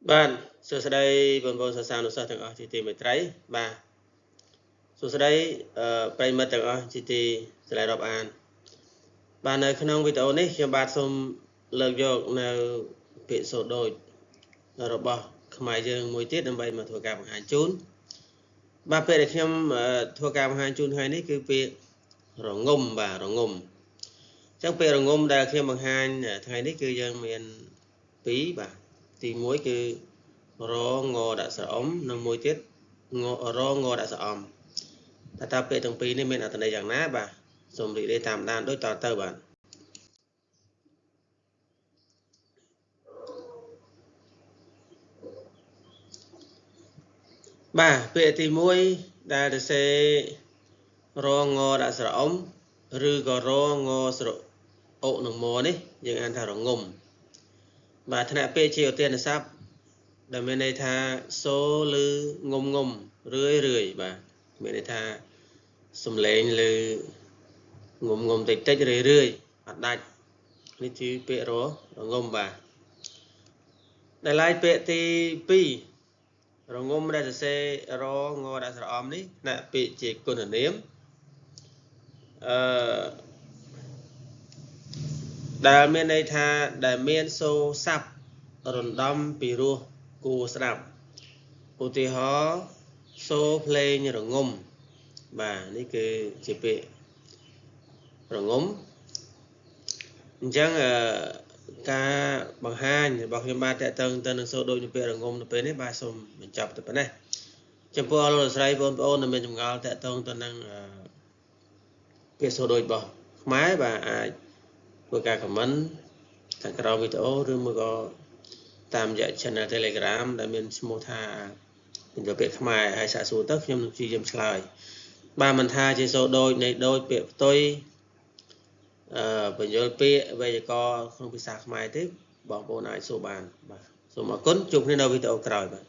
Bạn,សួស្តីបងប្អូនសិស្សានុសិស្សទាំងអស់ជាទីមេត្រីបាទសួស្តីប្រិយមិត្តទាំងអស់ជាទីស្រឡាញ់រាប់អានបាទនៅក្នុងវីដេអូនេះខ្ញុំបាទសូមលើកយកនៅពាក្យសូរដូចរបស់ខ្មែរយើងមួយទៀតដើម្បីមកធ្វើការបង្ហាញជូនបាទពេលដែលខ្ញុំធ្វើការបង្ហាញជូនថ្ងៃនេះគឺពាក្យរងំបាទរងំអញ្ចឹងពាក្យរងំដែលខ្ញុំបង្ហាញថ្ងៃនេះគឺយើងមាន2បាទទី1គឺរងដាក់ស្រអមនិងមួយទៀតរងដាក់ស្រអមតើពាក្យទាំងពីរនេះមានអត្ថន័យយ៉ាងណាបាទសូមរីករាយតាមដានដូចតទៅបាទបាទពាក្យទី1ដែលទៅសេរងដាក់ស្រអមឬក៏រងស្រអុនឹងមនេះយើងអានថារងំបាទថ្នាក់ពាក្យជាឧទានស័ព្ទដែលមានន័យថាសូឬងំរឿយបាទមានន័យថាសំឡេងឬងំតិចរឿយអត់ដាច់នេះជាពាក្យរងំបាទដែលឡែកពាក្យទី2រងំដែលសរសេរងដាក់ស្រអមនេះណាពាក្យជាគុណនាមដែលមានន័យថាដែលមានសូរស័ព្ទរំដំពីរោះគួរស្ដាប់ឧទាហរណ៍សូរភ្លេងរងំបាទនេះគឺជាពាក្យរងំអញ្ចឹងការបង្ហាញរបស់ខ្ញុំបាទតើតើទៅនឹងសូរដូចនៅពេលរងំនៅពេលនេះបាទសូមបញ្ចប់តែប៉ុណ្ណេះចំពោះលោកស្រីបងប្អូនដែលមានចម្ងល់តើតើទៅនឹងពាក្យសូរដូចរបស់ខ្មែរបាទអាចធ្វើការ comment ខាងក្រោមវីដេអូឬមួយក៏តាមរយៈ channel Telegram ដែលមានឈ្មោះថាពាក្យខ្មែរហើយសាកសួរទៅខ្ញុំនឹងព្យាយាមឆ្លើយបាទមិនថាជាសូរដូចនៃដូចពាក្យផ្ទុយបញ្យលពាក្យវេយ្យាករណ៍ក្នុងភាសាខ្មែរទេបងប្អូនអាចសួរបានបាទសូមអរគុណជួបគ្នានៅវីដេអូក្រោយបាទ